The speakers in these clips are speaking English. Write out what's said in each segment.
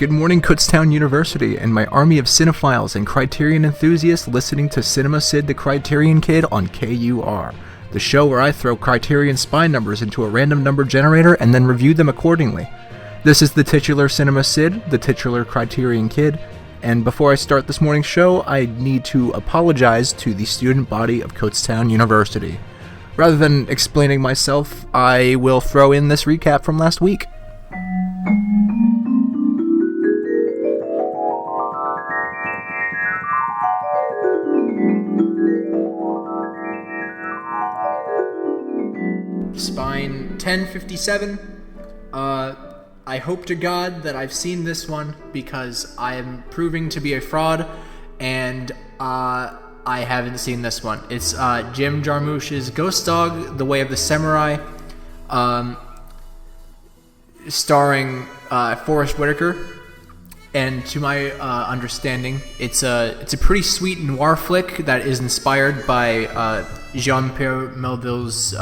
Good morning, Kutztown University, and my army of cinephiles and Criterion enthusiasts listening to Cid the Kriterion Kid on KUR, the show where I throw Criterion spy numbers into a random number generator and then review them accordingly. This is the titular Cinema Cid, the titular Criterion Kid, and before I start this morning's show, I need to apologize to the student body of Kutztown University. Rather than explaining myself, I will throw in this recap from last week. Spine 1057. I hope to God that I've seen this one because I am proving to be a fraud, and I haven't seen this one. It's Jim Jarmusch's Ghost Dog: The Way of the Samurai, starring Forrest Whitaker. And to my understanding, it's a pretty sweet noir flick that is inspired by Jean-Pierre Melville's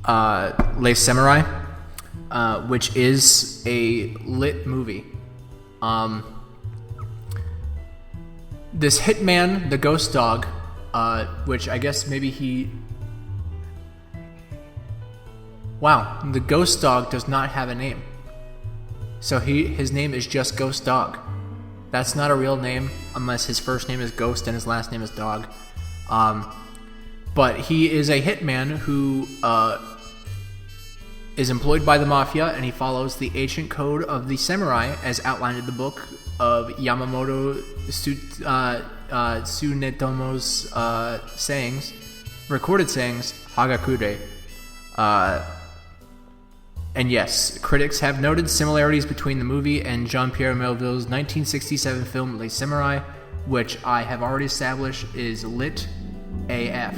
Les Samurai, which is a lit movie. This hitman, the Ghost Dog, which I guess maybe he... Wow, the Ghost Dog does not have a name. So his name is just Ghost Dog. That's not a real name unless his first name is Ghost and his last name is Dog. But he is a hitman who is employed by the mafia, and he follows the ancient code of the samurai as outlined in the book of Yamamoto Tsunetomo's sayings, recorded sayings, Hagakure. And yes, critics have noted similarities between the movie and Jean-Pierre Melville's 1967 film Les Samurai, which I have already established is lit AF.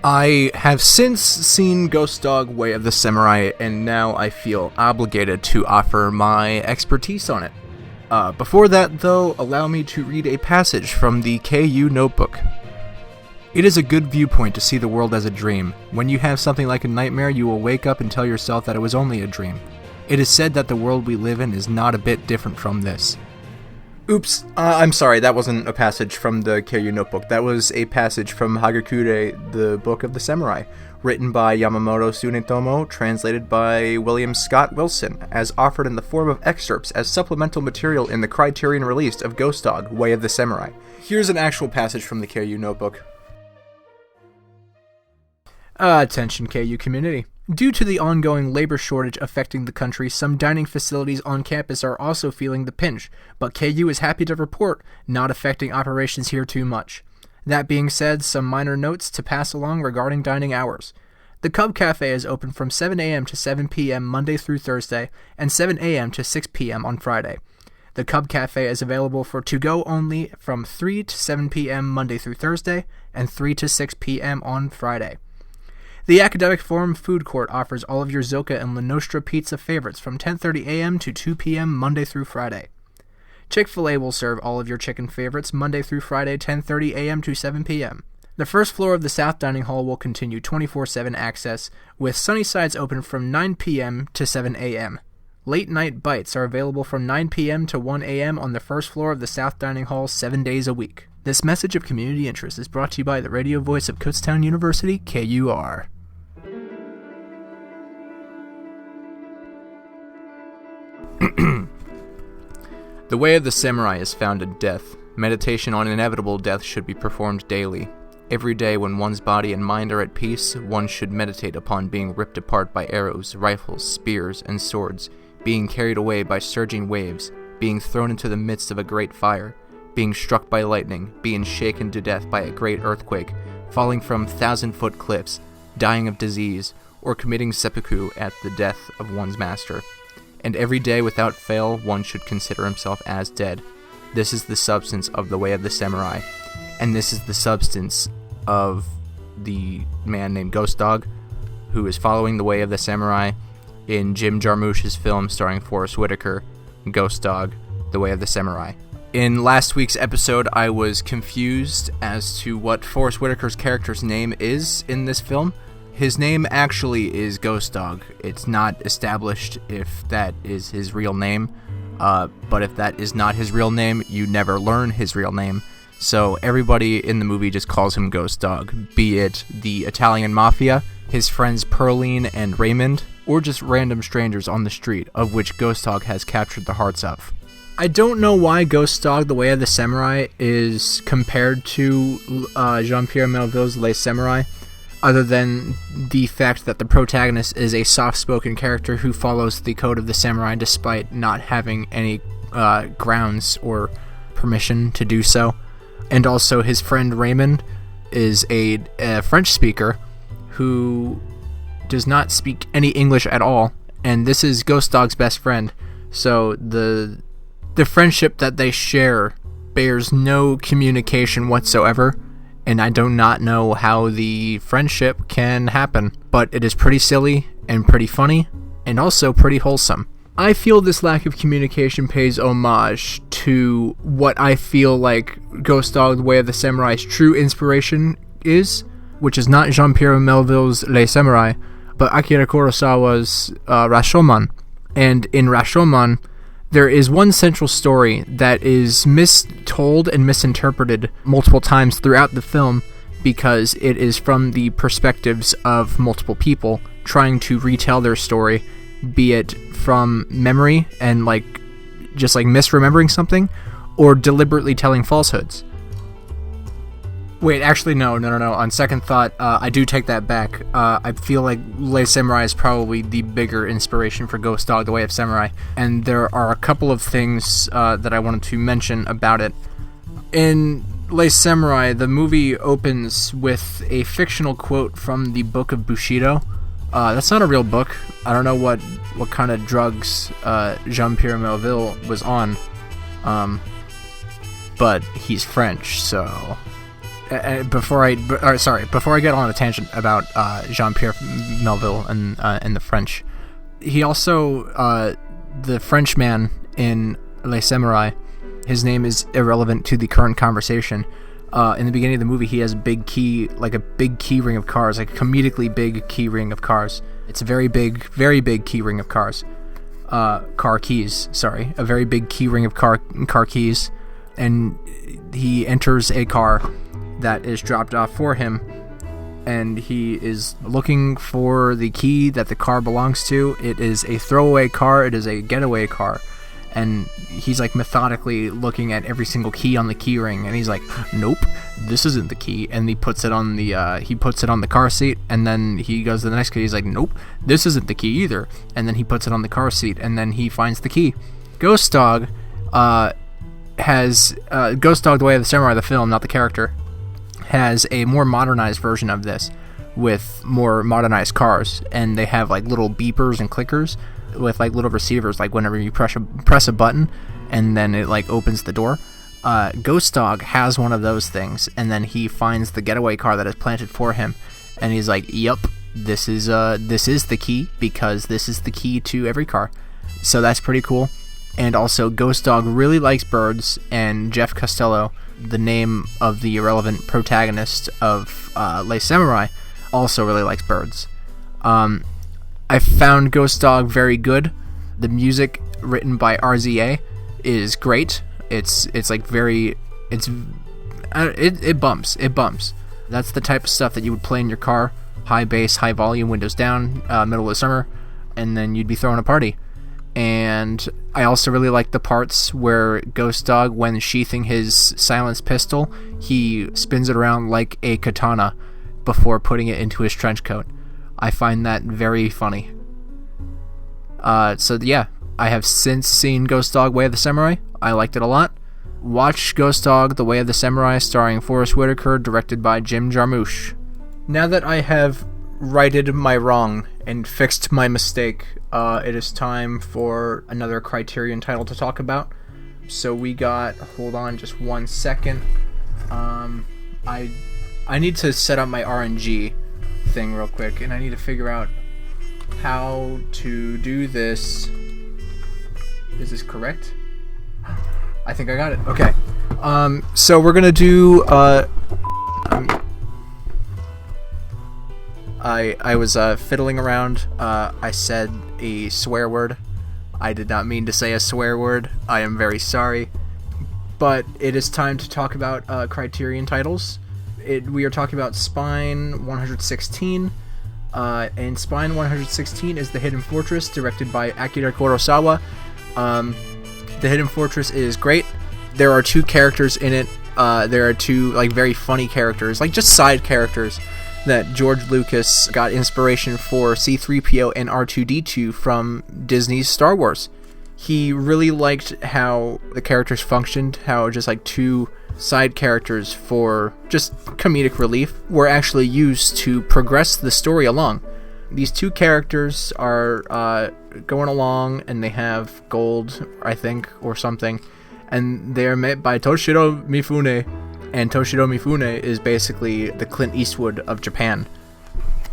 I have since seen Ghost Dog: Way of the Samurai, and now I feel obligated to offer my expertise on it. Before that, though, allow me to read a passage from the KU Notebook. It is a good viewpoint to see the world as a dream. When you have something like a nightmare, you will wake up and tell yourself that it was only a dream. It is said that the world we live in is not a bit different from this. Oops, I'm sorry, that wasn't a passage from the KU Notebook. That was a passage from Hagakure, the Book of the Samurai, written by Yamamoto Tsunetomo, translated by William Scott Wilson, as offered in the form of excerpts as supplemental material in the Criterion release of Ghost Dog: Way of the Samurai. Here's an actual passage from the KU Notebook. Attention KU community. Due to the ongoing labor shortage affecting the country, some dining facilities on campus are also feeling the pinch, but KU is happy to report not affecting operations here too much. That being said, some minor notes to pass along regarding dining hours. The Cub Cafe is open from 7 a.m. to 7 p.m. Monday through Thursday, and 7 a.m. to 6 p.m. on Friday. The Cub Cafe is available for to-go only from 3 to 7 p.m. Monday through Thursday, and 3 to 6 p.m. on Friday. The Academic Forum Food Court offers all of your Zoka and La Nostra pizza favorites from 10:30 a.m. to 2 p.m. Monday through Friday. Chick-fil-A will serve all of your chicken favorites Monday through Friday 10:30 a.m. to 7 p.m. The first floor of the South Dining Hall will continue 24/7 access, with sunny sides open from 9 p.m. to 7 a.m. Late night bites are available from 9 p.m. to 1 a.m. on the first floor of the South Dining Hall 7 days a week. This message of community interest is brought to you by the radio voice of Kutztown University, KUR. The way of the samurai is found in death. Meditation on inevitable death should be performed daily. Every day when one's body and mind are at peace, one should meditate upon being ripped apart by arrows, rifles, spears, and swords, being carried away by surging waves, being thrown into the midst of a great fire, being struck by lightning, being shaken to death by a great earthquake, falling from 1,000-foot cliffs, dying of disease, or committing seppuku at the death of one's master. And every day without fail one should consider himself as dead. This is the substance of the way of the samurai, and this is the substance of the man named Ghost Dog, who is following the way of the samurai in Jim Jarmusch's film starring Forrest Whitaker, Ghost Dog: The Way of the Samurai. In last week's episode, I was confused as to what Forrest Whitaker's character's name is in this film. His name actually is Ghost Dog. It's not established if that is his real name, but if that is not his real name, you never learn his real name. So everybody in the movie just calls him Ghost Dog, be it the Italian Mafia, his friends Pearline and Raymond, or just random strangers on the street, of which Ghost Dog has captured the hearts of. I don't know why Ghost Dog, The Way of the Samurai, is compared to Jean-Pierre Melville's Les Samurai, other than the fact that the protagonist is a soft-spoken character who follows the code of the samurai despite not having any grounds or permission to do so. And also his friend Raymond is a French speaker who does not speak any English at all, and this is Ghost Dog's best friend, so the friendship that they share bears no communication whatsoever, and I do not know how the friendship can happen, but it is pretty silly and pretty funny, and also pretty wholesome. I feel this lack of communication pays homage to what I feel like Ghost Dog, The Way of the Samurai's true inspiration is, which is not Jean-Pierre Melville's Les Samurai, but Akira Kurosawa's Rashomon. And in Rashomon, there is one central story that is mistold and misinterpreted multiple times throughout the film because it is from the perspectives of multiple people trying to retell their story, be it from memory and just misremembering something, or deliberately telling falsehoods. Wait, actually, no. On second thought, I do take that back. I feel like Les Samurai is probably the bigger inspiration for Ghost Dog, The Way of Samurai, and there are a couple of things that I wanted to mention about it. In Les Samurai, the movie opens with a fictional quote from the Book of Bushido. That's not a real book. I don't know what kind of drugs Jean-Pierre Melville was on, but he's French, so... Before I get on a tangent about Jean-Pierre Melville and the French, he also, the Frenchman in Les Samurai, his name is irrelevant to the current conversation. In the beginning of the movie, he has a big key ring of cars, like a comedically big key ring of cars. It's a very big key ring of cars. Car keys, sorry. A very big key ring of car keys. And he enters a car that is dropped off for him, and he is looking for the key that the car belongs to. It is a throwaway car, it is a getaway car, and he's methodically looking at every single key on the key ring, and he's like, nope, this isn't the key, and he puts it on the car seat, and then he goes to the next key, he's like, nope, this isn't the key either, and then he puts it on the car seat, and then he finds the key. Ghost Dog has Ghost Dog, The Way of the Samurai, the film, not the character, has a more modernized version of this with more modernized cars, and they have little beepers and clickers with little receivers, whenever you press a button and then it opens the door. Ghost Dog has one of those things, and then he finds the getaway car that is planted for him, and he's like, yep, this is the key, because this is the key to every car. So that's pretty cool. And also, Ghost Dog really likes birds, and Jeff Costello, the name of the irrelevant protagonist of Les Samurai, also really likes birds. I found Ghost Dog very good. The music written by RZA is great. It bumps. That's the type of stuff that you would play in your car, high bass, high volume, windows down, middle of the summer, and then you'd be throwing a party. And I also really like the parts where Ghost Dog, when sheathing his silenced pistol, he spins it around like a katana before putting it into his trench coat. I find that very funny. So yeah, I have since seen Ghost Dog, Way of the Samurai. I liked it a lot. Watch Ghost Dog, The Way of the Samurai, starring Forrest Whitaker, directed by Jim Jarmusch. Now that I have righted my wrong and fixed my mistake, it is time for another Criterion title to talk about. So we got, hold on just 1 second. I need to set up my RNG thing real quick, and I need to figure out how to do this. Is this correct? I think I got it. Okay. So we're gonna do. I was fiddling around. I said a swear word. I did not mean to say a swear word. I am very sorry. But it is time to talk about Criterion titles. We are talking about Spine 116. And Spine 116 is The Hidden Fortress, directed by Akira Kurosawa. The Hidden Fortress is great. There are two characters in it. There are two very funny characters, just side characters, that George Lucas got inspiration for C-3PO and R2-D2 from Disney's Star Wars. He really liked how the characters functioned, how just two side characters for just comedic relief were actually used to progress the story along. These two characters are going along, and they have gold, I think, or something, and they're met by Toshiro Mifune, and Toshiro Mifune is basically the Clint Eastwood of Japan.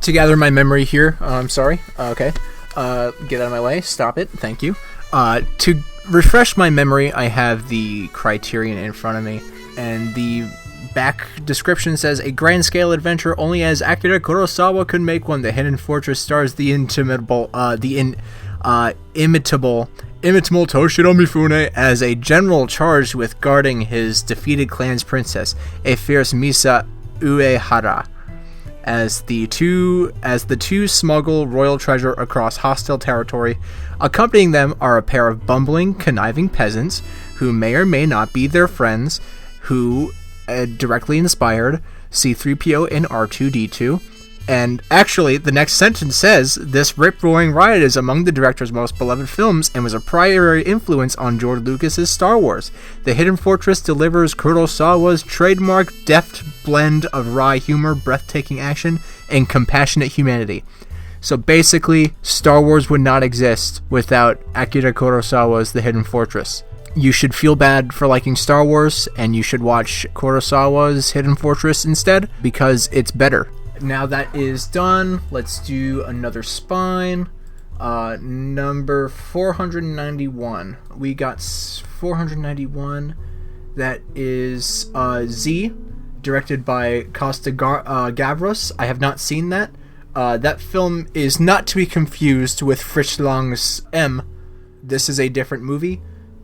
To gather my memory here, I'm sorry, okay, get out of my way, stop it, thank you. To refresh my memory, I have the Criterion in front of me, and the back description says, a grand-scale adventure only as Akira Kurosawa could make one. The Hidden Fortress stars the inimitable Toshiro Mifune as a general charged with guarding his defeated clan's princess, a fierce Misa Uehara. As the two smuggle royal treasure across hostile territory. Accompanying them are a pair of bumbling, conniving peasants who may or may not be their friends, who directly inspired C-3PO and R2-D2. And actually, the next sentence says, this rip-roaring riot is among the director's most beloved films and was a primary influence on George Lucas's Star Wars. The Hidden Fortress delivers Kurosawa's trademark deft blend of wry humor, breathtaking action, and compassionate humanity. So basically, Star Wars would not exist without Akira Kurosawa's The Hidden Fortress. You should feel bad for liking Star Wars, and you should watch Kurosawa's Hidden Fortress instead, because it's better. Now that is done, let's do another spine. Number 491. We got 491. That is Z, directed by Costa Gavras. I have not seen that. That film is not to be confused with Fritz Lang's M. This is a different movie,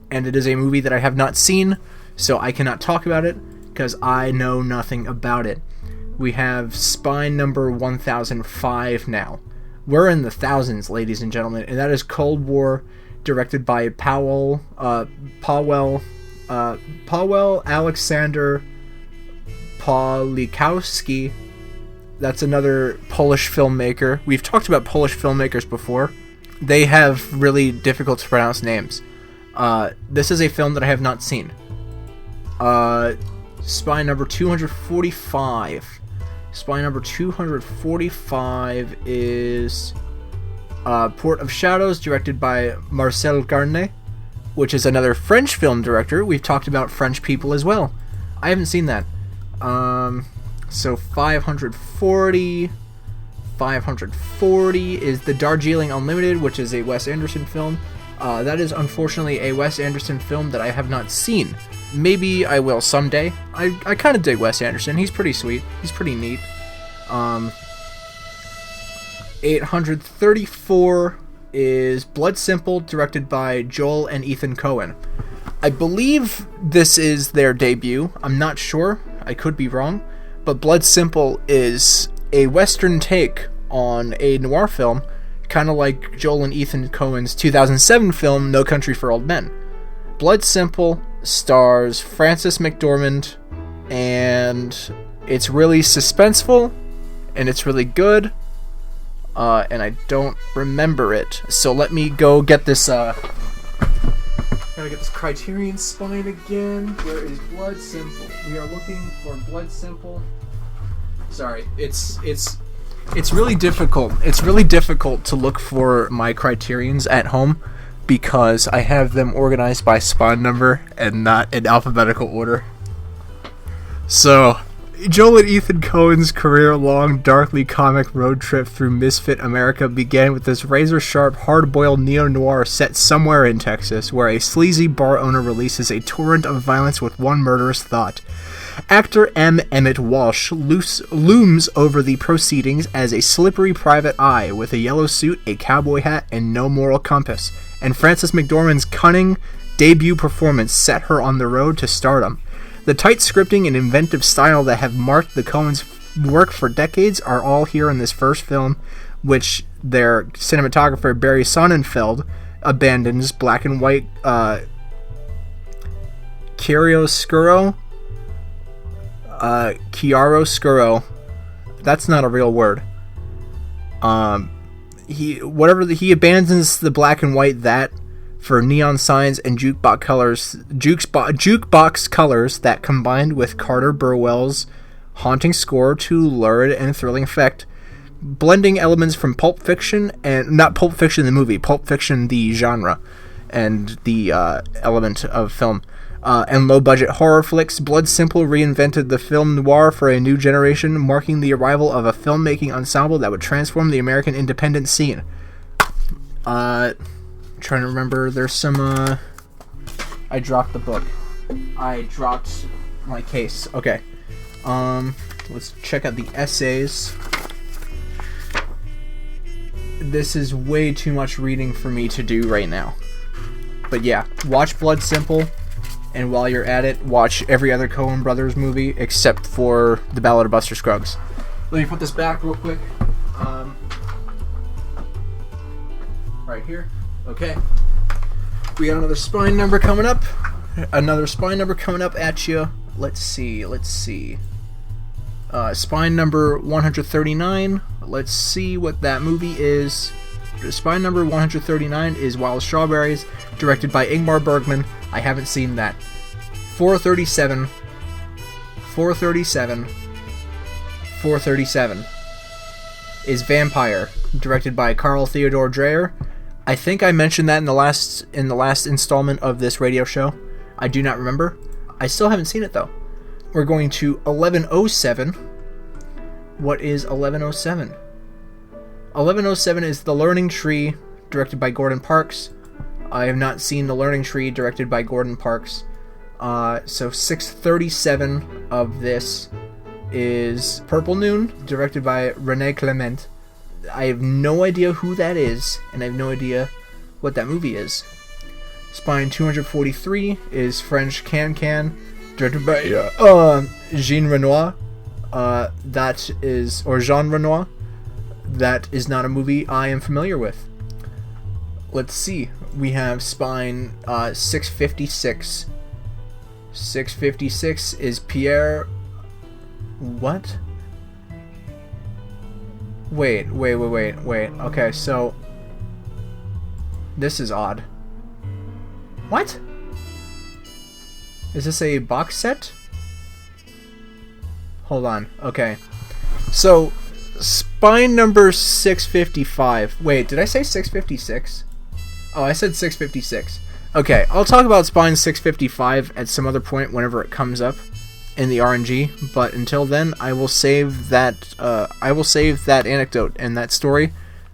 and it is a movie that I have not seen, so I cannot talk about it, because I know nothing about it. We have spine number 1005 now. We're in the thousands, ladies and gentlemen, and that is Cold War, directed by Paweł Alexander Pawlikowski. That's another Polish filmmaker. We've talked about Polish filmmakers before. They have really difficult to pronounce names. This is a film that I have not seen. Spine number 245. Spine number 245 is Port of Shadows, directed by Marcel Carnet, which is another French film director. We've talked about French people as well. I haven't seen that. So 540 is The Darjeeling Unlimited, which is a Wes Anderson film. That is unfortunately a Wes Anderson film that I have not seen. Maybe I will someday. I kind of dig Wes Anderson. He's pretty sweet. He's pretty neat. 834 is Blood Simple, directed by Joel and Ethan Coen. I believe this is their debut. I'm not sure. I could be wrong. But Blood Simple is a Western take on a noir film, kind of like Joel and Ethan Coen's 2007 film, No Country for Old Men. Blood Simple stars Frances McDormand, and it's really suspenseful, and it's really good, and I don't remember it. So let me go get this, gotta get this Criterion spine again. Where is Blood Simple? We are looking for Blood Simple. Sorry, it's really difficult. It's really difficult to look for my Criterions at home because I have them organized by spine number and not in alphabetical order. So Joel and Ethan Coen's career-long, darkly comic road trip through misfit America began with this razor-sharp, hard-boiled neo-noir set somewhere in Texas, where a sleazy bar owner releases a torrent of violence with one murderous thought. Actor M. Emmett Walsh looms over the proceedings as a slippery private eye with a yellow suit, a cowboy hat, and no moral compass, and Frances McDormand's cunning debut performance set her on the road to stardom. The tight scripting and inventive style that have marked the Coens' work for decades are all here in this first film, which their cinematographer Barry Sonnenfeld abandons black and white chiaroscuro. That's not a real word. He abandons the black and white that for neon signs and jukebox colors that combined with Carter Burwell's haunting score to lurid and thrilling effect, blending elements from Pulp Fiction and not Pulp Fiction the movie, Pulp Fiction the genre and the element of film, and low-budget horror flicks. Blood Simple reinvented the film noir for a new generation, marking the arrival of a filmmaking ensemble that would transform the American independent scene. Trying to remember, there's some, I dropped the book. I dropped my case. Okay. Let's check out the essays. This is way too much reading for me to do right now. But yeah, watch Blood Simple, and while you're at it, watch every other Coen Brothers movie except for The Ballad of Buster Scruggs. Let me put this back real quick. Right here. Okay. We got another spine number coming up. Another spine number coming up at you. Let's see. Spine number 139. Let's see what that movie is. Spine number 139 is Wild Strawberries, directed by Ingmar Bergman. I haven't seen that. 437 is Vampire, directed by Carl Theodor Dreyer. I think I mentioned that in the last installment of this radio show. I do not remember. I still haven't seen it though. We're going to 1107. What is 1107? 1107 is The Learning Tree, directed by Gordon Parks. I have not seen The Learning Tree, directed by Gordon Parks. So 637 of this is Purple Noon, directed by René Clement. I have no idea who that is, and I have no idea what that movie is. Spine 243 is French Can, directed by Jean Renoir. Jean Renoir. That is not a movie I am familiar with. Let's see. We have Spine 656. 656 is Pierre... What? Wait. Okay, so... This is odd. What? Is this a box set? Hold on. Okay. So, spine number 655. Wait, did I say 656? Oh, I said 656. Okay, I'll talk about spine 655 at some other point whenever it comes up in the RNG, but until then, I will save that anecdote and that story.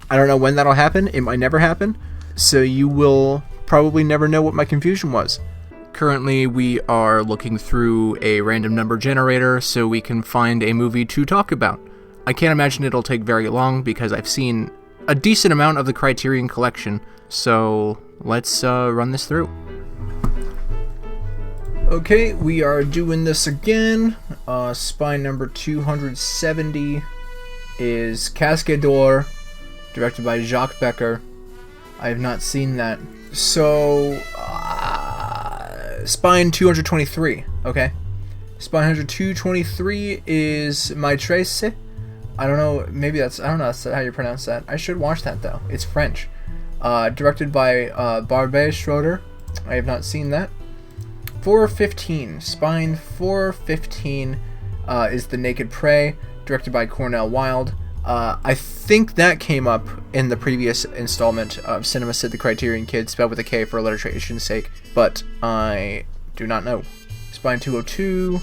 I don't know when that'll happen. It might never happen. So you will probably never know what my confusion was. Currently, we are looking through a random number generator so we can find a movie to talk about. I can't imagine it'll take very long because I've seen a decent amount of the Criterion collection, so let's run this through. Okay, we are doing this again. Spine number 270 is Casque d'Or, directed by Jacques Becker. I have not seen that. So, Spine 223, okay. Spine 223 is Maîtresse. I don't know, maybe that's how you pronounce that. I should watch that though. It's French. Directed by Barbet Schroeder. I have not seen that. 415. Spine 415 is The Naked Prey, directed by Cornell Wilde. I think that came up in the previous installment of Cinema Cid the Kriterion Kid, spelled with a K for alliteration's sake, but I do not know. Spine 202.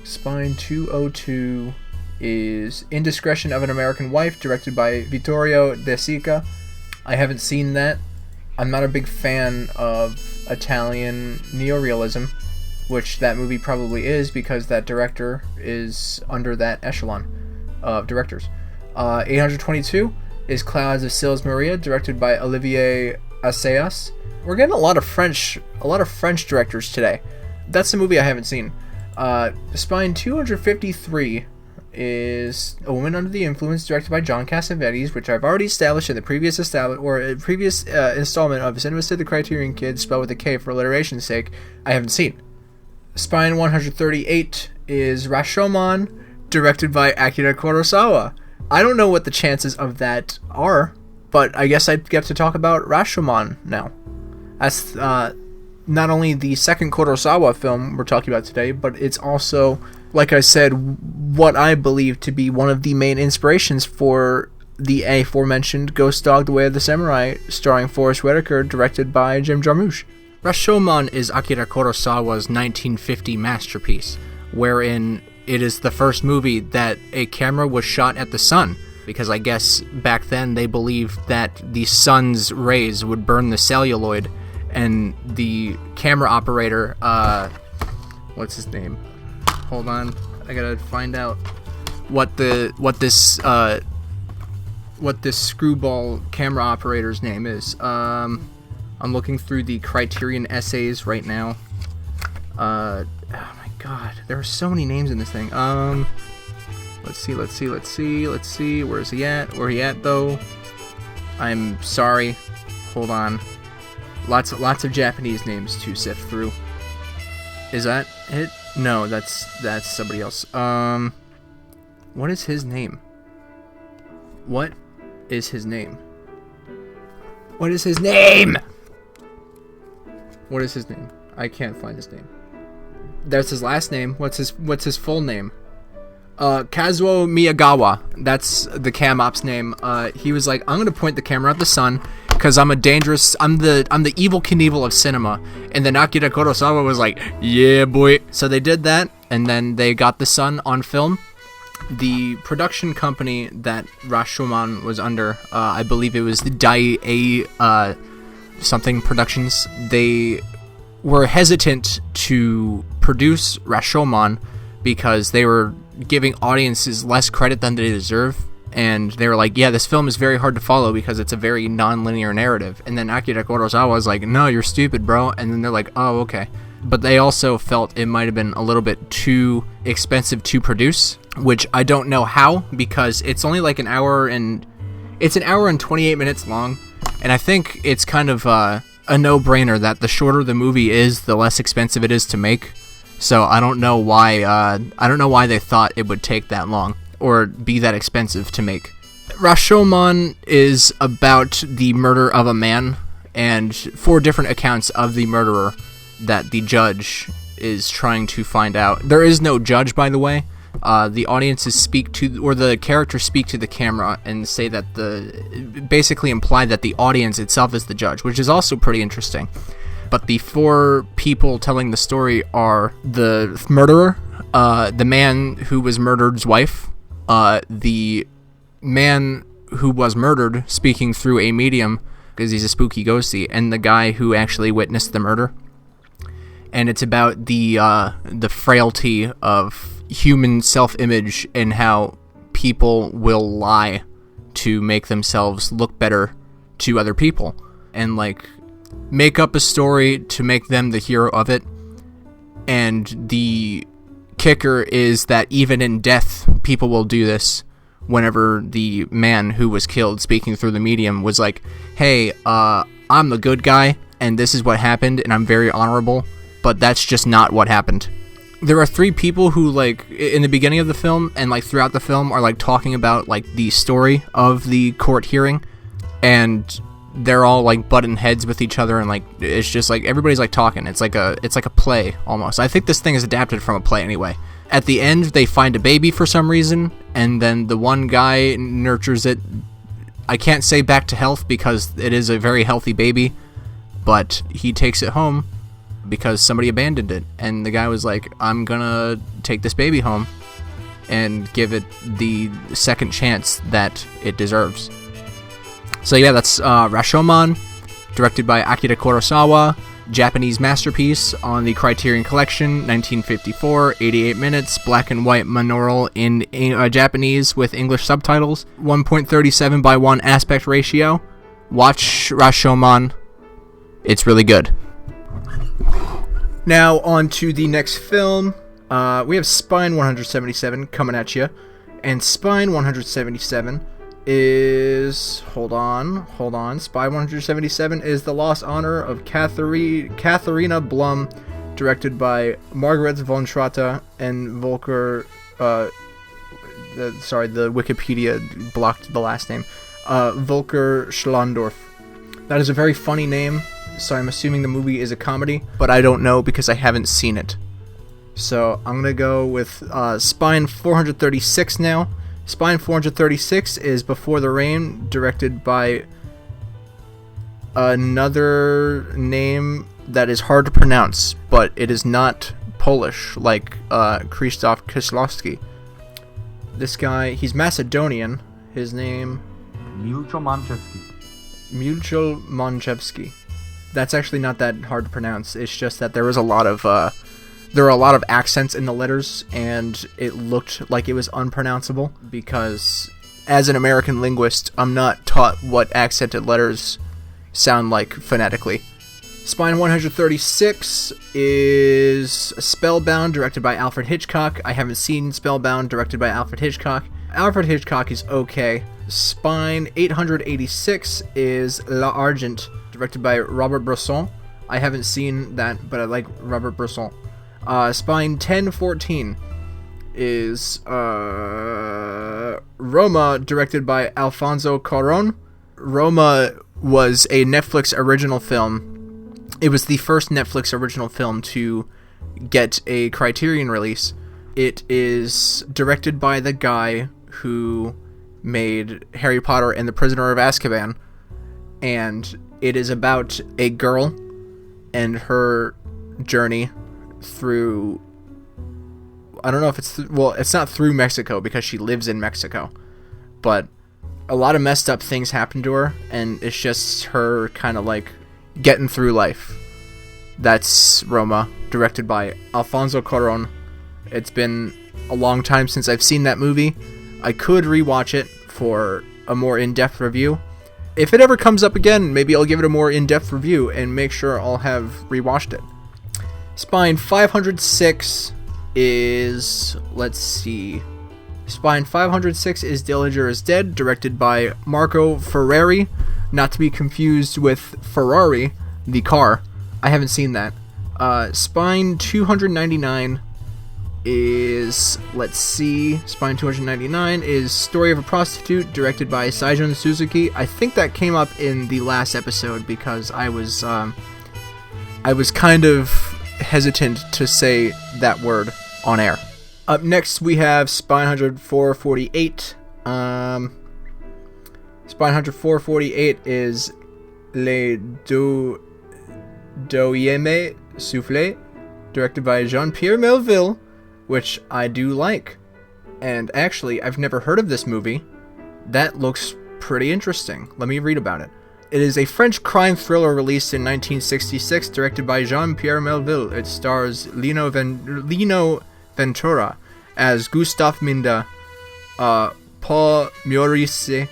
Spine 202 is Indiscretion of an American Wife, directed by Vittorio De Sica. I haven't seen that. I'm not a big fan of Italian neorealism, which that movie probably is because that director is under that echelon of directors. 822 is Clouds of Sils Maria, directed by Olivier Assayas. We're getting a lot of French directors today. That's the movie I haven't seen. Spine 253 is A Woman Under the Influence, directed by John Cassavetes, which I've already established in the previous installment of Cid the Kriterion Kid, spelled with a K for alliteration's sake. I haven't seen. Spine 138 is Rashomon, directed by Akira Kurosawa. I don't know what the chances of that are, but I guess I'd get to talk about Rashomon now. That's not only the second Kurosawa film we're talking about today, but it's also, like I said, what I believe to be one of the main inspirations for the aforementioned Ghost Dog: The Way of the Samurai, starring Forest Whitaker, directed by Jim Jarmusch. Rashomon is Akira Kurosawa's 1950 masterpiece, wherein it is the first movie that a camera was shot at the sun, because I guess back then they believed that the sun's rays would burn the celluloid, and the camera operator, what's his name? Hold on, I gotta find out what this screwball camera operator's name is. I'm looking through the Criterion essays right now. Oh my god, there are so many names in this thing. Let's see. Where's he at? Where he at though? I'm sorry. Hold on. Lots of Japanese names to sift through. Is that it? No, that's somebody else. What is his name? What is his name? What is his name? What is his name? I can't find his name. There's his last name. What's his full name? Kazuo Miyagawa. That's the cam op's name. He was like, I'm gonna point the camera at the sun because I'm the evil Knievel of cinema. And then Akira Kurosawa was like, yeah, boy. So they did that, and then they got the sun on film. The production company that Rashomon was under, I believe it was the Dai something Productions, they were hesitant to produce Rashomon because they were giving audiences less credit than they deserve. And they were like, yeah, this film is very hard to follow because it's a very non-linear narrative. And then Akira Kurosawa was like, no, you're stupid, bro. And then they're like, oh, okay. But they also felt it might have been a little bit too expensive to produce, which I don't know how, because it's only like an hour and 28 minutes long. And I think it's kind of a no-brainer that the shorter the movie is, the less expensive it is to make. So I don't know why they thought it would take that long or be that expensive to make. Rashomon is about the murder of a man and 4 different accounts of the murderer that the judge is trying to find out. There is no judge, by the way. The audiences speak to, or the characters speak to the camera and say that basically imply that the audience itself is the judge, which is also pretty interesting. But the 4 people telling the story are the murderer, the man who was murdered's wife, the man who was murdered speaking through a medium because he's a spooky ghosty, and the guy who actually witnessed the murder. And it's about the frailty of human self-image and how people will lie to make themselves look better to other people and like make up a story to make them the hero of it. And the kicker is that even in death, people will do this. Whenever the man who was killed speaking through the medium was like, hey, I'm the good guy and this is what happened and I'm very honorable, but that's just not what happened. There are 3 people who, like, in the beginning of the film and, like, throughout the film are, like, talking about, like, the story of the court hearing, and they're all, like, butting heads with each other, and, like, it's just, like, everybody's, like, talking. It's like a play, almost. I think this thing is adapted from a play, anyway. At the end, they find a baby for some reason, and then the one guy nurtures it. I can't say back to health, because it is a very healthy baby, but he takes it home. because somebody abandoned it. And the guy was like, I'm gonna take this baby home and give it the second chance that it deserves. So yeah, that's Rashomon, directed by Akira Kurosawa. Japanese masterpiece on the Criterion Collection, 1954, 88 minutes, black and white monaural in Japanese with English subtitles, 1.37 by 1 aspect ratio. Watch Rashomon. It's really good. Now on to the next film. We have Spine 177 coming at you, and Spine 177 is hold on. Spy 177 is The Lost Honor of Katharina Blum, directed by Margaret von Trotta and Volker. The Wikipedia blocked the last name. Volker Schlandorf. That is a very funny name, so I'm assuming the movie is a comedy, but I don't know because I haven't seen it. So I'm gonna go with Spine 436 now. Spine 436 is Before the Rain, directed by another name that is hard to pronounce, but it is not Polish, like Krzysztof Kieślowski. This guy, he's Macedonian. His name... Miłko Manchevsky. That's actually not that hard to pronounce. It's just that there are a lot of accents in the letters, and it looked like it was unpronounceable because, as an American linguist, I'm not taught what accented letters sound like phonetically. Spine 136 is Spellbound, directed by Alfred Hitchcock. I haven't seen Spellbound, directed by Alfred Hitchcock. Alfred Hitchcock is okay. Spine 886 is La Argent, directed by Robert Bresson. I haven't seen that, but I like Robert Bresson. Spine 1014 is Roma, directed by Alfonso Cuarón. Roma was a Netflix original film. It was the first Netflix original film to get a Criterion release. It is directed by the guy who made Harry Potter and the Prisoner of Azkaban, and it is about a girl and her journey through, I don't know if it's it's not through Mexico because she lives in Mexico, but a lot of messed up things happen to her, and it's just her kind of like getting through life. That's Roma, directed by Alfonso Cuarón. It's been a long time since I've seen that movie. I could rewatch it for a more in-depth review. If it ever comes up again, maybe I'll give it a more in-depth review and make sure I'll have rewatched it. Spine 506 is, let's see, Spine 506 is Dillinger is Dead, directed by Marco Ferreri, not to be confused with Ferrari, the car. I haven't seen that. Spine 299 is, let's see, Spine 299 is Story of a Prostitute, directed by Seijun Suzuki. I think that came up in the last episode because I was kind of hesitant to say that word on air. Up next we have Spine 448. Spine 448 is Les Deuxième Souffle, directed by Jean-Pierre Melville, which I do like. And actually, I've never heard of this movie. That looks pretty interesting. Let me read about it. It is a French crime thriller released in 1966, directed by Jean-Pierre Melville. It stars Lino Ventura as Gustave Minda, Paul Meurice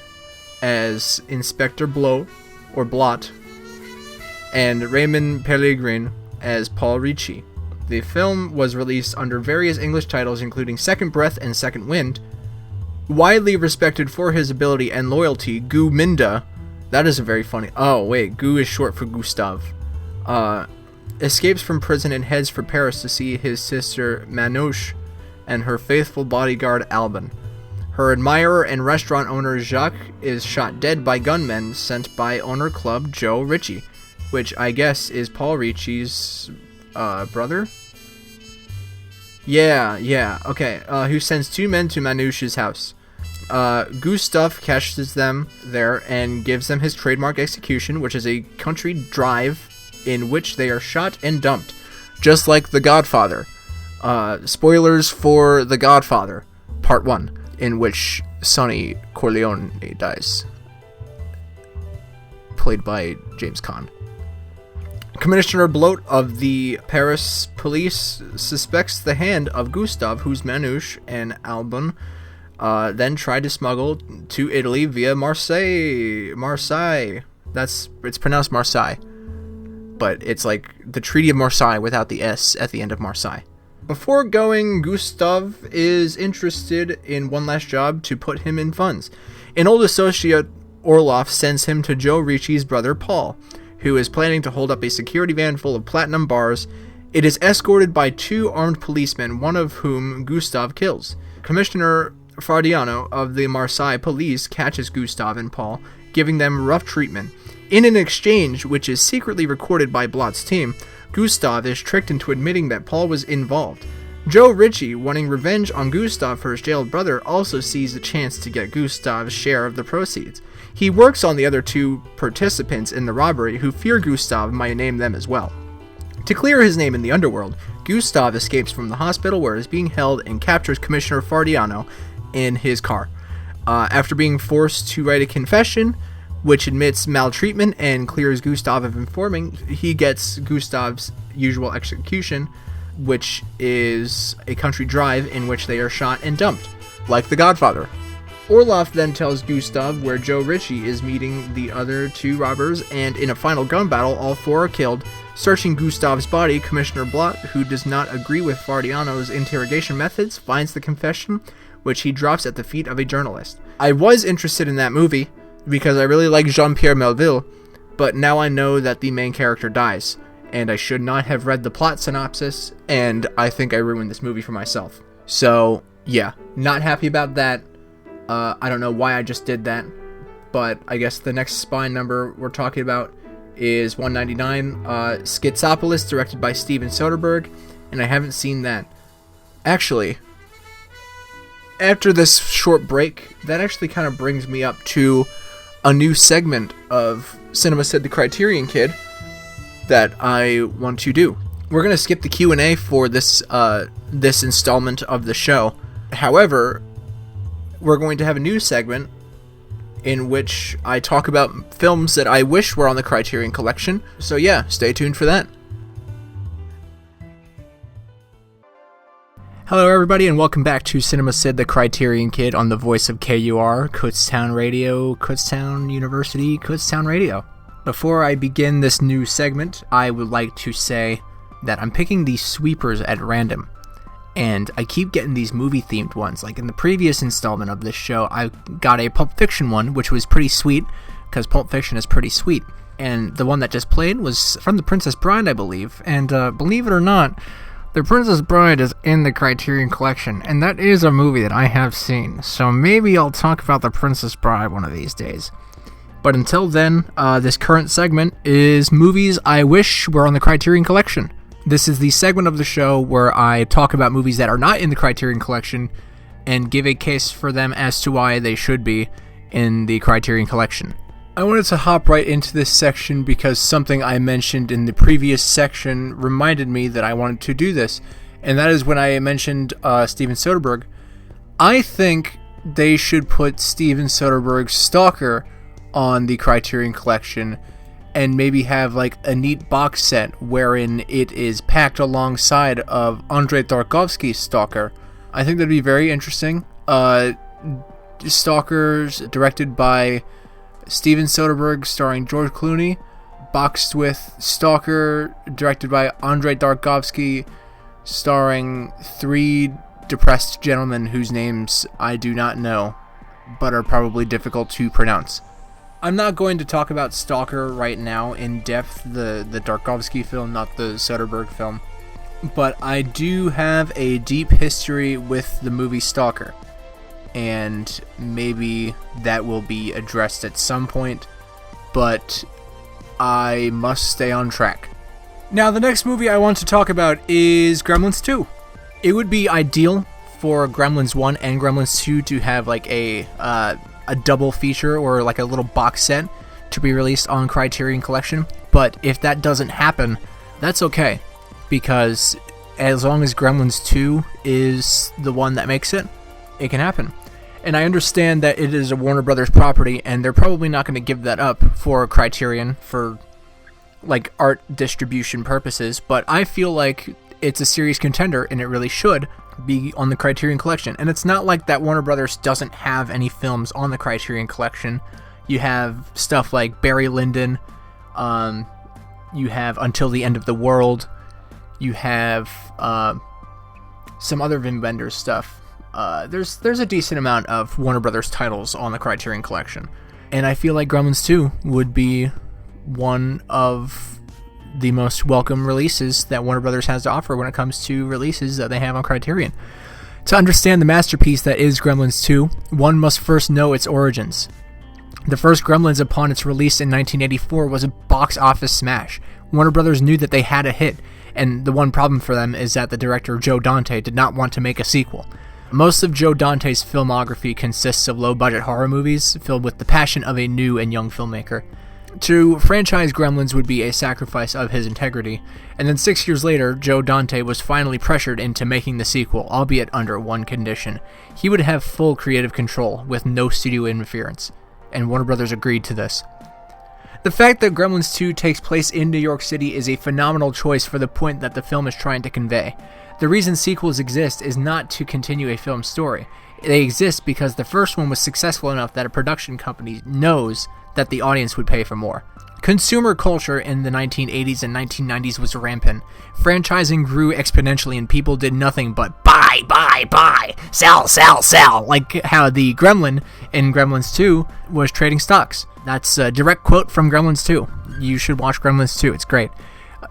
as Inspector Blot, and Raymond Pellegrin as Paul Ricci. The film was released under various English titles, including Second Breath and Second Wind. Widely respected for his ability and loyalty, Gu Minda, that is a very funny... Oh, wait, Gu is short for Gustave. Escapes from prison and heads for Paris to see his sister Manouche and her faithful bodyguard Albin. Her admirer and restaurant owner Jacques is shot dead by gunmen sent by owner club Joe Ritchie, which I guess is Paul Ricci's brother? Yeah, okay. Who sends two men to Manouche's house. Gustave catches them there and gives them his trademark execution, which is a country drive in which they are shot and dumped. just like The Godfather. Spoilers for The Godfather, Part 1, in which Sonny Corleone dies. Played by James Caan. Commissioner Bloat of the Paris police suspects the hand of Gustave, whose Manouche and Albon then tried to smuggle to Italy via Marseille. It's pronounced Marseille, but it's like the Treaty of Marseille without the S at the end of Marseille. Before going, Gustave is interested in one last job to put him in funds. An old associate, Orloff, sends him to Joe Ricci's brother Paul, who is planning to hold up a security van full of platinum bars. It is escorted by 2 armed policemen, one of whom Gustave kills. Commissioner Fardiano of the Marseille police catches Gustave and Paul, giving them rough treatment. In an exchange, which is secretly recorded by Blot's team, Gustave is tricked into admitting that Paul was involved. Joe Ricci, wanting revenge on Gustave for his jailed brother, also sees a chance to get Gustave's share of the proceeds. He works on the other 2 participants in the robbery who fear Gustave might name them as well. To clear his name in the underworld, Gustave escapes from the hospital where he is being held and captures Commissioner Fardiano in his car. After being forced to write a confession, which admits maltreatment and clears Gustave of informing, he gets Gustave's usual execution, which is a country drive in which they are shot and dumped, like The Godfather. Orloff then tells Gustave where Joe Ricci is meeting the other 2 robbers, and in a final gun battle, all 4 are killed. Searching Gustave's body, Commissioner Blot, who does not agree with Fardiano's interrogation methods, finds the confession, which he drops at the feet of a journalist. I was interested in that movie, because I really like Jean-Pierre Melville, but now I know that the main character dies, and I should not have read the plot synopsis, and I think I ruined this movie for myself. So, yeah, not happy about that. I don't know why I just did that, but I guess the next spine number we're talking about is 199, Schizopolis, directed by Steven Soderbergh, and I haven't seen that. Actually, after this short break, that actually kind of brings me up to a new segment of Cinema Cid the Kriterion Kid that I want to do. We're going to skip the Q&A for this installment of the show. However, we're going to have a new segment in which I talk about films that I wish were on the Criterion Collection. So yeah, stay tuned for that. Hello everybody, and welcome back to Cinema Cid the Kriterion Kid on the voice of KUR, Kutztown Radio, Kutztown University, Kutztown Radio. Before I begin this new segment, I would like to say that I'm picking these sweepers at random, and I keep getting these movie-themed ones. Like in the previous installment of this show, I got a Pulp Fiction one, which was pretty sweet, because Pulp Fiction is pretty sweet. And the one that just played was from The Princess Bride, I believe, and believe it or not, The Princess Bride is in the Criterion Collection, and that is a movie that I have seen, so maybe I'll talk about The Princess Bride one of these days. But until then, this current segment is movies I wish were on the Criterion Collection. This is the segment of the show where I talk about movies that are not in the Criterion Collection and give a case for them as to why they should be in the Criterion Collection. I wanted to hop right into this section because something I mentioned in the previous section reminded me that I wanted to do this, and that is when I mentioned Steven Soderbergh. I think they should put Steven Soderbergh's Stalker on the Criterion Collection and maybe have like a neat box set wherein it is packed alongside of Andrei Tarkovsky's Stalker. I think that'd be very interesting. Stalker's directed by Steven Soderbergh, starring George Clooney, boxed with Stalker, directed by Andrei Tarkovsky, starring 3 depressed gentlemen whose names I do not know, but are probably difficult to pronounce. I'm not going to talk about Stalker right now in depth, the Tarkovsky film, not the Soderbergh film, but I do have a deep history with the movie Stalker, and maybe that will be addressed at some point, but I must stay on track. Now, the next movie I want to talk about is Gremlins 2. It would be ideal for Gremlins 1 and Gremlins 2 to have like a double feature or like a little box set to be released on Criterion Collection, but if that doesn't happen, that's okay, because as long as Gremlins 2 is the one that makes it, it can happen. And I understand that it is a Warner Brothers property, and they're probably not going to give that up for Criterion for like art distribution purposes, but I feel like it's a serious contender, and it really should be on the Criterion Collection. And it's not like that Warner Brothers doesn't have any films on the Criterion Collection. You have stuff like Barry Lyndon, you have Until the End of the World, you have some other Wim Wenders stuff. There's a decent amount of Warner Brothers titles on the Criterion Collection, and I feel like Gremlins 2 would be one of the most welcome releases that Warner Brothers has to offer when it comes to releases that they have on Criterion. To understand the masterpiece that is Gremlins 2, one must first know its origins. The first Gremlins, upon its release in 1984, was a box office smash. Warner Brothers knew that they had a hit, and the one problem for them is that the director Joe Dante did not want to make a sequel. Most of Joe Dante's filmography consists of low-budget horror movies filled with the passion of a new and young filmmaker. To franchise Gremlins would be a sacrifice of his integrity, and then 6 years later, Joe Dante was finally pressured into making the sequel, albeit under one condition. He would have full creative control, with no studio interference, and Warner Brothers agreed to this. The fact that Gremlins 2 takes place in New York City is a phenomenal choice for the point that the film is trying to convey. The reason sequels exist is not to continue a film story. They exist because the first one was successful enough that a production company knows that the audience would pay for more. Consumer culture in the 1980s and 1990s was rampant. Franchising grew exponentially and people did nothing but buy, sell, sell, like how the Gremlin in Gremlins 2 was trading stocks. That's a direct quote from Gremlins 2. You should watch Gremlins 2, it's great.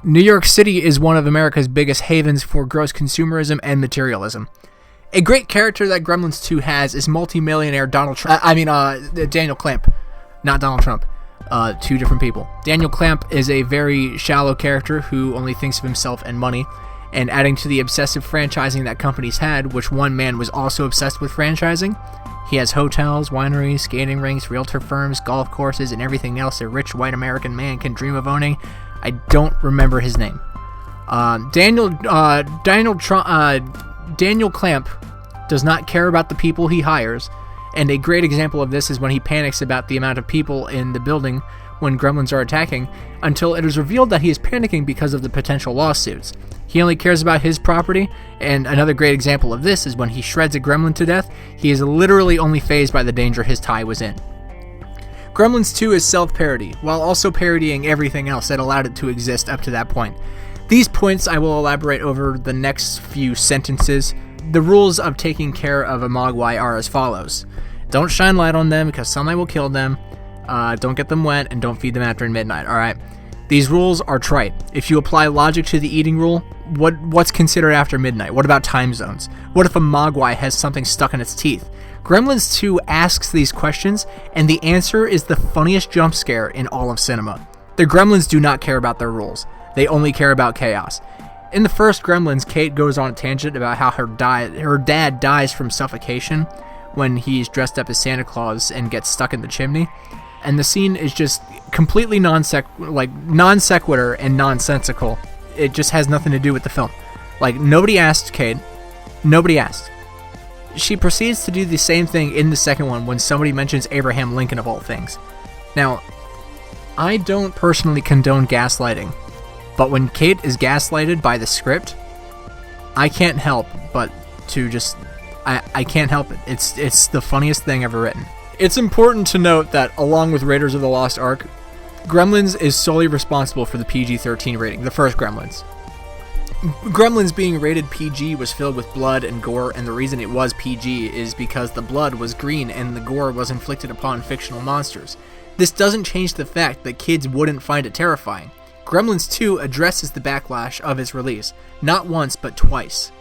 New York City is one of America's biggest havens for gross consumerism and materialism. A great character that Gremlins 2 has is multi-millionaire Daniel Clamp. Not Donald Trump. Two different people. Daniel Clamp is a very shallow character who only thinks of himself and money, and adding to the obsessive franchising that companies had, which one man was also obsessed with franchising, he has hotels, wineries, skating rinks, realtor firms, golf courses, and everything else a rich white American man can dream of owning. I don't remember his name. Daniel Clamp does not care about the people he hires, and a great example of this is when he panics about the amount of people in the building when gremlins are attacking, until it is revealed that he is panicking because of the potential lawsuits. He only cares about his property, and another great example of this is when he shreds a gremlin to death. He is literally only fazed by the danger his tie was in. Gremlins 2 is self-parody, while also parodying everything else that allowed it to exist up to that point. These points I will elaborate over the next few sentences. The rules of taking care of a mogwai are as follows. Don't shine light on them because sunlight will kill them. Don't get them wet, and don't feed them after midnight, alright? These rules are trite. If you apply logic to the eating rule, what's considered after midnight? What about time zones? What if a mogwai has something stuck in its teeth? Gremlins 2 asks these questions, and the answer is the funniest jump scare in all of cinema. The gremlins do not care about their rules. They only care about chaos. In the first Gremlins, Kate goes on a tangent about how her dad dies from suffocation when he's dressed up as Santa Claus and gets stuck in the chimney. And the scene is just completely non sequitur and nonsensical. It just has nothing to do with the film. Like, nobody asked Kate. Nobody asked. She proceeds to do the same thing in the second one when somebody mentions Abraham Lincoln of all things. Now, I don't personally condone gaslighting, but when Kate is gaslighted by the script, I can't help but to just... I can't help it. It's the funniest thing ever written. It's important to note that, along with Raiders of the Lost Ark, Gremlins is solely responsible for the PG-13 rating, the first Gremlins. Gremlins being rated PG was filled with blood and gore, and the reason it was PG is because the blood was green and the gore was inflicted upon fictional monsters. This doesn't change the fact that kids wouldn't find it terrifying. Gremlins 2 addresses the backlash of its release, not once but twice.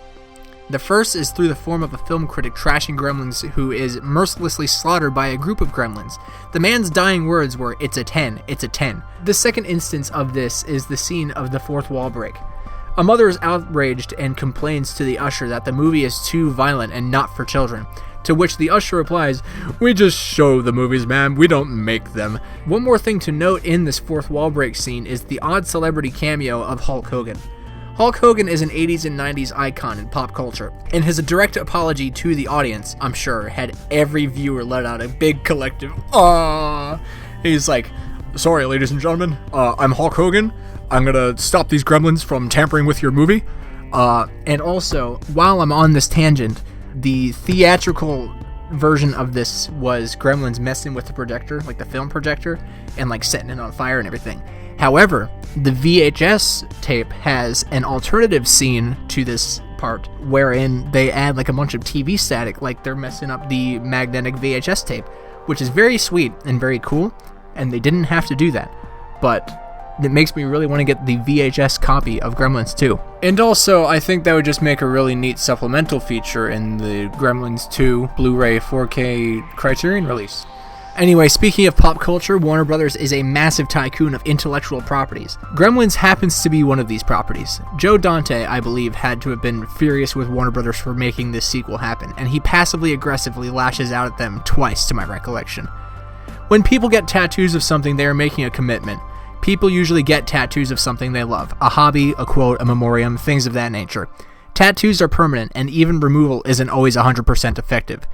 The first is through the form of a film critic trashing Gremlins who is mercilessly slaughtered by a group of gremlins. The man's dying words were, "It's a 10, it's a 10. The second instance of this is the scene of the fourth wall break. A mother is outraged and complains to the usher that the movie is too violent and not for children, to which the usher replies, "We just show the movies, ma'am, we don't make them." One more thing to note in this fourth wall break scene is the odd celebrity cameo of Hulk Hogan. Hulk Hogan is an 80s and 90s icon in pop culture, and his direct apology to the audience, I'm sure, had every viewer let out a big collective "Aww." He's like, "Sorry, ladies and gentlemen, I'm Hulk Hogan. I'm gonna stop these gremlins from tampering with your movie." And also, while I'm on this tangent, the theatrical version of this was gremlins messing with the projector, like the film projector, and like setting it on fire and everything. However, the VHS tape has an alternative scene to this part wherein they add like a bunch of TV static, like they're messing up the magnetic VHS tape, which is very sweet and very cool, and they didn't have to do that. But it makes me really want to get the VHS copy of Gremlins 2. And also, I think that would just make a really neat supplemental feature in the Gremlins 2 Blu-ray 4K Criterion release. Anyway, speaking of pop culture, Warner Brothers is a massive tycoon of intellectual properties. Gremlins happens to be one of these properties. Joe Dante, I believe, had to have been furious with Warner Brothers for making this sequel happen, and he passively aggressively lashes out at them twice, to my recollection. When people get tattoos of something, they are making a commitment. People usually get tattoos of something they love, a hobby, a quote, a memoriam, things of that nature. Tattoos are permanent, and even removal isn't always 100% effective.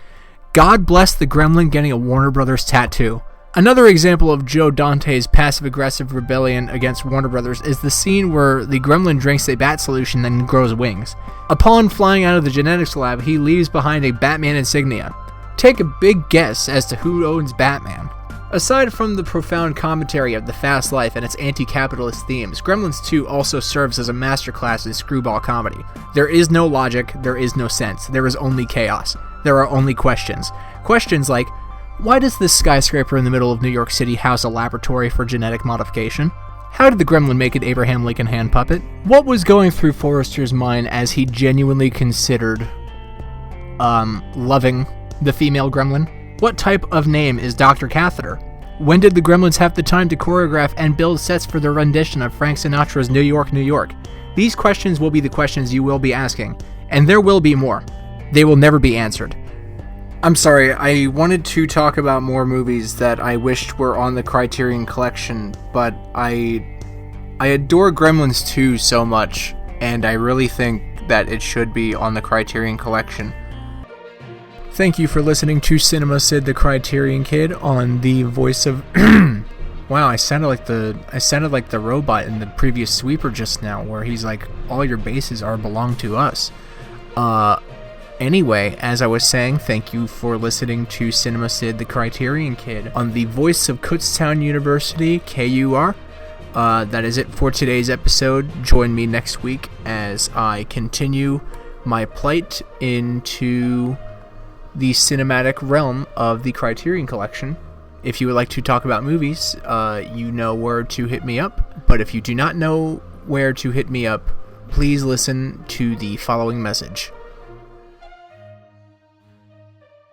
God bless the gremlin getting a Warner Brothers tattoo. Another example of Joe Dante's passive-aggressive rebellion against Warner Brothers is the scene where the gremlin drinks a bat solution and grows wings. Upon flying out of the genetics lab, he leaves behind a Batman insignia. Take a big guess as to who owns Batman. Aside from the profound commentary of the fast life and its anti-capitalist themes, Gremlins 2 also serves as a masterclass in screwball comedy. There is no logic, there is no sense, there is only chaos. There are only questions. Questions like, why does this skyscraper in the middle of New York City house a laboratory for genetic modification? How did the gremlin make an Abraham Lincoln hand puppet? What was going through Forrester's mind as he genuinely considered, loving the female gremlin? What type of name is Dr. Catheter? When did the Gremlins have the time to choreograph and build sets for their rendition of Frank Sinatra's New York, New York? These questions will be the questions you will be asking, and there will be more. They will never be answered. I'm sorry, I wanted to talk about more movies that I wished were on the Criterion Collection, but I adore Gremlins 2 so much, and I really think that it should be on the Criterion Collection. Thank you for listening to Cinema Cid the Kriterion Kid on the voice of wow, I sounded like the robot in the previous sweeper just now, where he's like, all your bases belong to us. Anyway, as I was saying, thank you for listening to Cinema Cid the Kriterion Kid on the voice of Kutztown University, KUR. That is it for today's episode. Join me next week as I continue my plight into the cinematic realm of the Criterion Collection. If you would like to talk about movies, you know where to hit me up. But if you do not know where to hit me up, please listen to the following message.